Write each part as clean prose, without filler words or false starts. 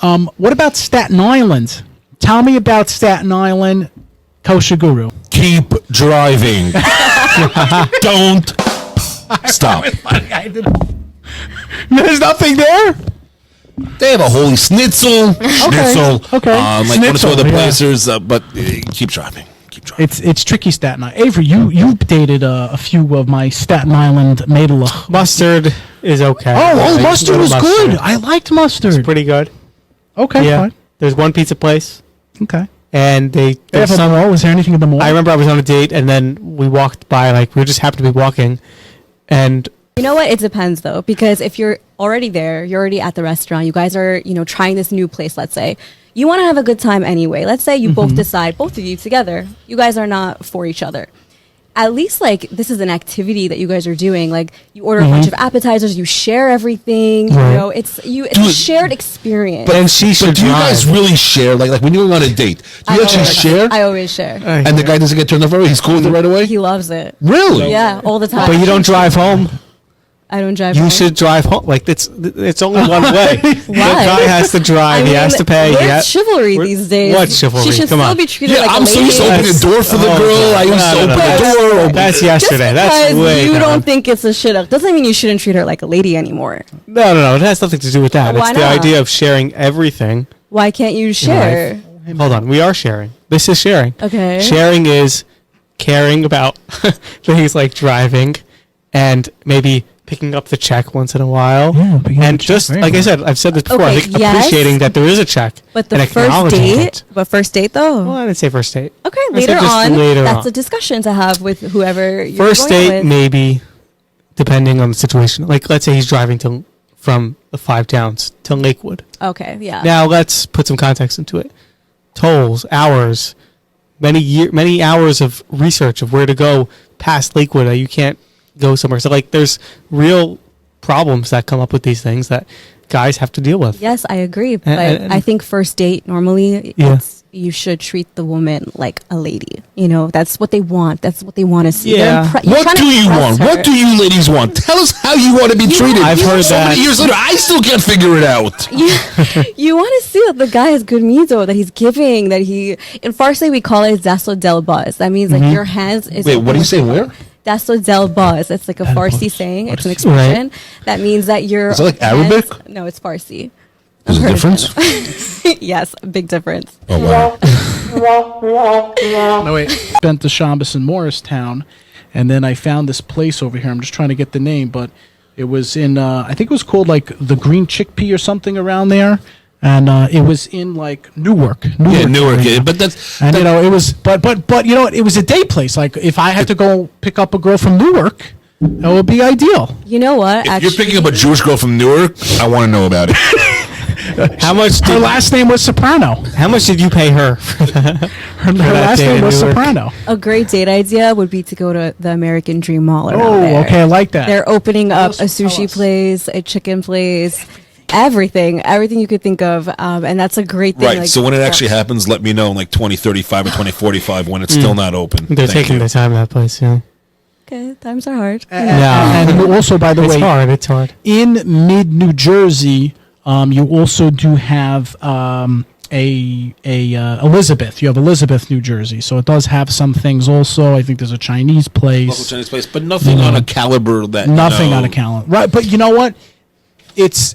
What about Staten Island? Tell me about Staten Island, Kosher Guru. Keep driving. Don't stop. There's nothing there? They have a holy schnitzel. Schnitzel. Okay. Like one or two other yeah. places, but keep driving. Keep driving. It's tricky Staten Island. Avery, you dated a few of my Staten Island Mädels. Mustard is okay. Mustard was good. I liked mustard. It's pretty good. Okay, Yeah. fine. There's one pizza place, Okay. and they Have a mall? Was there anything in the mall? I remember I was on a date, and then we walked by, like, we just happened to be walking, and You know what? It depends though, because if you're already there, you're already at the restaurant, you guys are, trying this new place, let's say. You want to have a good time anyway. Let's say you both decide, both of you together, you guys are not for each other. At least, like, this is an activity that you guys are doing. Like, you order a bunch of appetizers, you share everything. Right. It's a shared experience. and she should But do you guys drive. really share? Like when you're going on a date, do you actually share? I always share. And the guy doesn't get turned off right away? He's cool with it right away? He loves it. Really? Yeah, all the time. But you don't drive home. I don't drive. You home. should drive home. Like, it's only one way. The Why? guy has to drive. He has to pay. Where's chivalry these days? What chivalry? She should Come still on. be treated Yeah, like I'm a so lady. used to opening a door for the girl. I used to open the door. That's yesterday. That's Because way you down. don't think it's a shidduch doesn't mean you shouldn't treat her like a lady anymore. No. It has nothing to do with that. Why It's the not? idea of sharing everything. Why can't you share? Hold on. We are sharing. This is sharing. Okay. Sharing is caring about things like driving and maybe picking up the check once in a while. Yeah, picking up and the check, just, very like I nice. said, I've said this before, I Okay, think yes. appreciating that there is a check. But the and first acknowledging date, it. though. Well, I didn't say first date. Okay, I said later just on, later that's on. a discussion to have with whoever you're First going date, with. maybe, depending on the situation. Like, let's say he's driving from the 5 Towns to Lakewood. Okay, yeah. Now, let's put some context into it. Tolls, hours, many hours of research of where to go past Lakewood. You can't go somewhere. So, like, there's real problems that come up with these things that guys have to deal with. Yes, I agree. But and- I think first date, normally, Yeah. you should treat the woman like a lady. That's what they want. That's what they want to see. Yeah. You're What trying to do you impress want? her. What do you ladies want? Tell us how you want to be treated. I've heard so that. many years later, I still can't figure it out. You want to see that the guy has good mido, that he's giving, that he. In Farsi, we call it dasso del buzz. That means like your hands. Is Wait, what do you say? Where? Dasso del buzz. It's like a Farsi saying. It's an expression that means that your. Is it like hands- Arabic? No, it's Farsi. There's a difference? Yes, big difference. Oh, wow. No, wait. Spent the Shabbos in Morristown, and then I found this place over here. I'm just trying to get the name, but it was in, I think it was called like the Green Chickpea or something around there. And it was in like Newark. Yeah, Newark. area. Yeah, but that's... And it was, but you know what? It was a day place. Like if I had to go pick up a girl from Newark, that would be ideal. You know what? If you're picking up a Jewish girl from Newark, I want to know about it. How much Her did last name was Soprano. How much did you pay her? Her that last day name in was Newark? Soprano. a great date idea would be to go to the American Dream Mall around Oh, there. okay, I like that. They're opening up a us, tell sushi us. place, a chicken place, everything you could think of, and that's a great thing. Right, like, so when it actually happens, let me know in like 2035 or 2045 when it's still not open. They're Thank taking you. their time in that place, yeah. okay, times are hard. And also, by the It's way, hard. It's hard. in mid New Jersey, you also do have a Elizabeth. You have Elizabeth, New Jersey. So it does have some things. Also, I think there's a Chinese Local place. Chinese place, but nothing on a caliber that Nothing on a calendar, right? But you know what? It's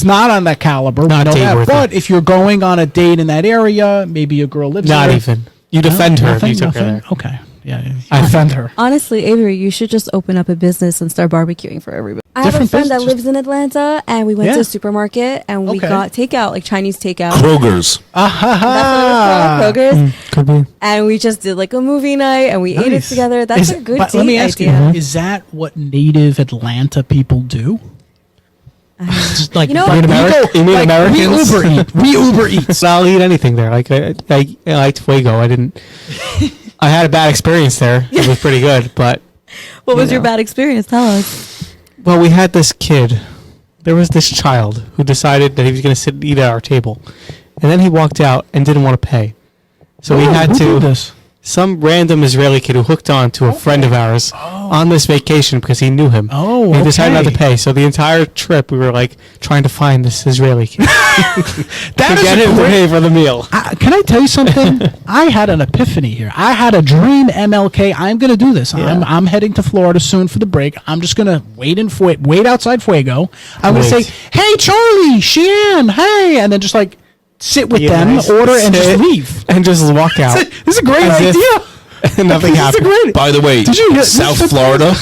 not on that caliber. we Not know date that. worthy. But if you're going on a date in that area, maybe a girl lives Not there. even. You defend her if you took her there. Okay. Yeah. I defend her. Honestly, Avery, you should just open up a business and start barbecuing for everybody. I have a Different friend that business. lives in Atlanta, and we went Yeah. to a supermarket and we Okay. got takeout, like Chinese takeout. Kroger's. That's what it was called, Kroger's. Could be. And we just did like a movie night, and we ate it Nice. together. That's Is a it- good but date let me ask idea. you: is that what native Atlanta people do? Just like You know like what? You mean like, Americans? We Uber eat. We Uber eat. So I'll eat anything there. Like I liked Fuego. I didn't. I had a bad experience there. It was pretty good, but What was you your know. bad experience? Tell us. well, we had this kid. There was this child who decided that he was going to sit and eat at our table, and then he walked out and didn't want to pay. So we Oh, had who to. did this? some random Israeli kid who hooked on to a friend of ours on this vacation because he knew him. Oh, He decided not to okay. pay. So the entire trip, we were like trying to find this Israeli kid. That to is get a him to great- pay for the meal. Can I tell you something? I had an epiphany here. I had a dream, MLK. I'm going to do this. Yeah. I'm heading to Florida soon for the break. I'm just going to wait outside Fuego. I'm going to Wait. say, "Hey, Charlie, Sheehan, hey," and then just like sit with Yeah, them, nice. order, and just Sit. leave. And just walk out. This is a great As if idea. Nothing This is a happened. great. By the way, Did you hear- South Florida,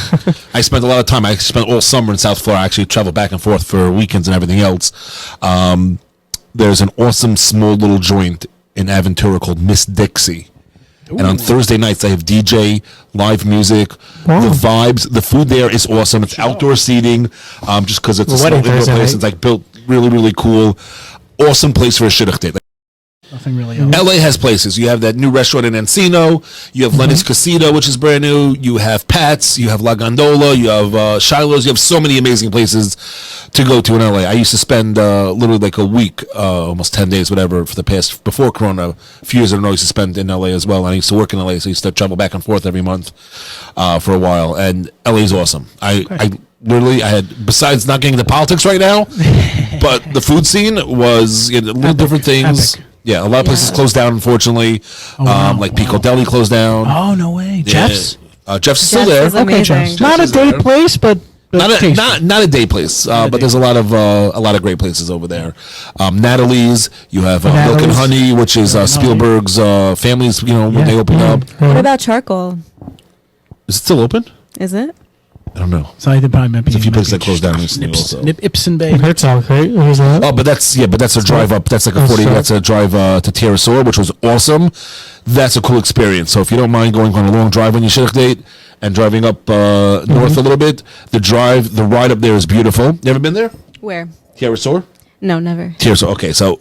I spent a lot of time. I spent all summer in South Florida. I actually travel back and forth for weekends and everything else. There's an awesome small little joint in Aventura called Miss Dixie. And on Thursday nights, they have DJ, live music, Wow. the vibes. The food there is awesome. It's outdoor seating, just because it's a small Wedding indoor Thursday place. night. It's like built really, really cool. Awesome place for a shidduch date. Nothing really else. LA has places. You have that new restaurant in Encino. You have Lenny's Casino, which is brand new. You have Pat's. You have La Gondola. You have Shiloh's. You have so many amazing places to go to in LA. I used to spend literally like a week, almost 10 days, whatever, for the past, before Corona, a few years in a row, I used to spend in LA as well. And I used to work in LA, so I used to travel back and forth every month for a while. And LA's awesome. I literally, I had, besides not getting into politics right now, but the food scene was little different things. Epic. Yeah, a lot of places Yeah. closed down, unfortunately. wow, Like Pico Deli closed down. Oh, no way. Yeah. Jeff's? Jeff's is still Jeff's there. is Okay, amazing. Jeff's. Not a Jeff's is there. date place, but tasty. Not a day place, but there's a lot of great places over there. Natalie's, you have Milk and Natalie's. Honey, which is Spielberg's families. When Yeah. they opened up, What about charcoal? is it still open? Is it? I don't know. So I think probably might be There's a few places that closed down recently also. Ipsen Bay. Herzog, right? Who's that? Oh, but that's a drive up. That's like a 40. sure. That's a drive to Terrasor, which was awesome. That's a cool experience. So if you don't mind going on a long drive on your shidduch date and driving up north a little bit, the ride up there is beautiful. You ever been there? Where? Terrasor. No, never. Terrasor. Okay, so.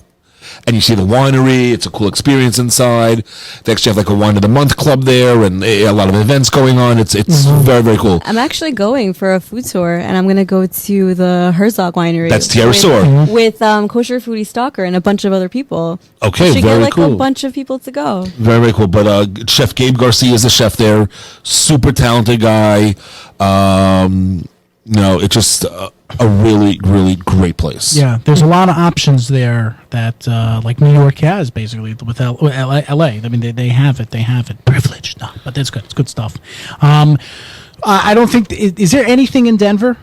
And you see the winery. It's a cool experience inside. They actually have like a wine of the month club there, and a lot of events going on. It's very, very cool. I'm actually going for a food tour, and I'm gonna go to the Herzog Winery. That's Terrasor. with Kosher Foodie Stalker and a bunch of other people. Okay, Should very get like cool. a bunch of people to go. Very, very cool. But Chef Gabe Garcia is the chef there. Super talented guy. It's just a really, really great place. Yeah, there's a lot of options there that like New York has basically with LA. I mean, they have it. They have it. Privileged, no, but that's good. It's good stuff. I don't think is there anything in Denver?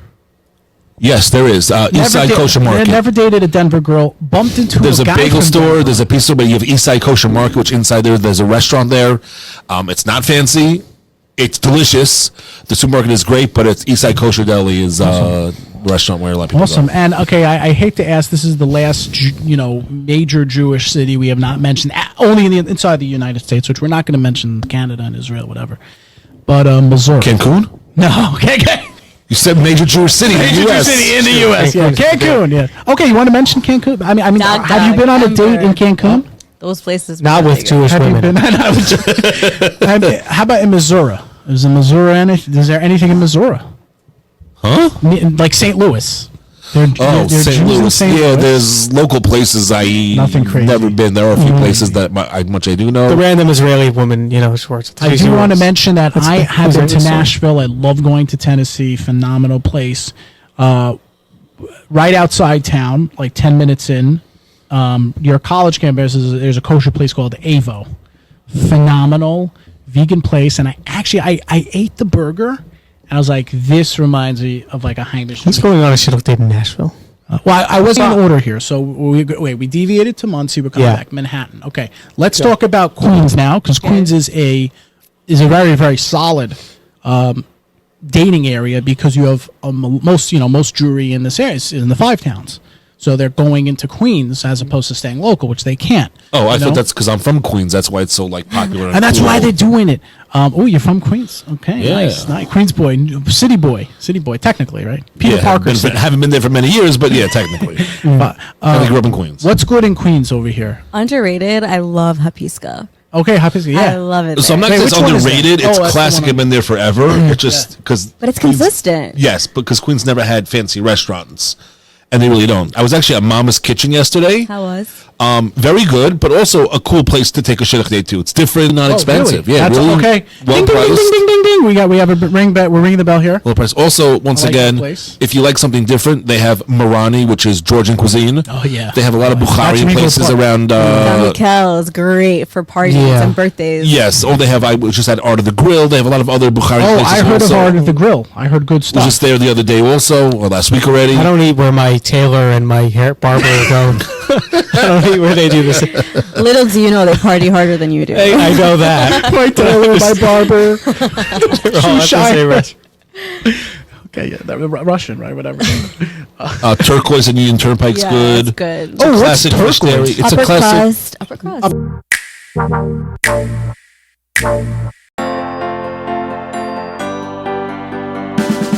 Yes, there is. Eastside Kosher Market. Never dated a Denver girl. Bumped into There's a guy bagel from store. Denver. There's a pizza store. But you have Eastside Kosher Market, which inside there's a restaurant there. It's not fancy. It's delicious. The supermarket is great, but it's Eastside Kosher Deli is a restaurant where a lot of people Awesome. go. And okay, I hate to ask. This is the last, major Jewish city we have not mentioned, only inside the United States, which we're not going to mention Canada and Israel, whatever. But Missouri. Cancun? No, okay. You said major Jewish city in the Major U.S. city in the U.S. Yeah, Cancun's Cancun. Yeah. Okay, you want to mention Cancun? I mean, Dog, have you been on a date in Denver. Cancun? Those places. Not were with really Jewish Have you women. been? How about in Missouri? Is in Missouri is there anything in Missouri? Huh? Like St. Louis? Oh, They're St. Jews in Louis. St. Yeah, Louis? there's local places Nothing crazy. never been. There are a few places that much I do know. The random Israeli woman, she works. I do want to mention that That's I the- have been to that's the- Nashville. I love going to Tennessee. Phenomenal place. Right outside town, like 10 minutes in, your college campus, there's a kosher place called Avo. Phenomenal vegan place. And I ate the burger, and I was like, this reminds me of like a Heimish. What's going on? I should have dated in Nashville. Well, I was on order here, so we deviated to Muncie. We're coming Yeah. back Manhattan. Okay, let's talk about Queens now, because Queens is a very, very solid dating area, because you have most Jewry in this area is in the five towns, so they're going into Queens as opposed to staying local, which they can't. Oh, I you know? thought that's because I'm from Queens. That's why it's so like popular. And that's cool. why they're doing it. You're from Queens. Okay, Yeah. nice. Queens boy, city boy, technically, right? Peter Parker. City. Haven't been there for many years, but yeah, technically. I grew up in Queens. What's good in Queens over here? Underrated. I love Hapiska. Okay, Hapiska, yeah. I love it. So I'm there. not Wait, saying it's which one is that? underrated. Oh, It's that's the classic. one I've been there forever. It's just because. But it's consistent. Yes, because Queens never had fancy restaurants. and they really don't. I was actually at Mama's Kitchen yesterday. How was? Very good, but also a cool place to take a shidduch day to. It's different, not expensive. Really? Yeah, That's really okay. well Ding, ding, ding, priced. ding, ding, ding, ding. We have a ring back. We're ringing the bell here. Well priced. Also, once I like again, that place. if you like something different, they have Marani, which is Georgian cuisine. Oh, yeah. They have a lot of That's Bukharian Mingle places Park. around. Mikel is great for parties Yeah. and birthdays. Yes. Oh, they have. I was just at Art of the Grill. They have a lot of other Bukharian Oh, places. I heard also. of Art of the Grill. I heard good I stuff. was just there the other day, also, or last week already. I don't eat where my tailor and my hair barber go. I don't eat where they do this. Little do you know, they party harder than you do. I know that. My tailor, my barber. They're all at the Shoeshine. same restaurant. Okay, yeah, Russian, right? Whatever. Turquoise and Union Turnpike's Yeah, good. it's good. Oh, what's Classic fish turquoise? dairy. It's upper a classic. crust. Upper crust.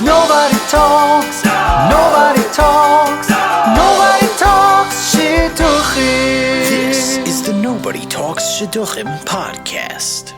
Nobody talks, nobody talks, nobody talks Shidduchim. This is the Nobody Talks Shidduchim podcast.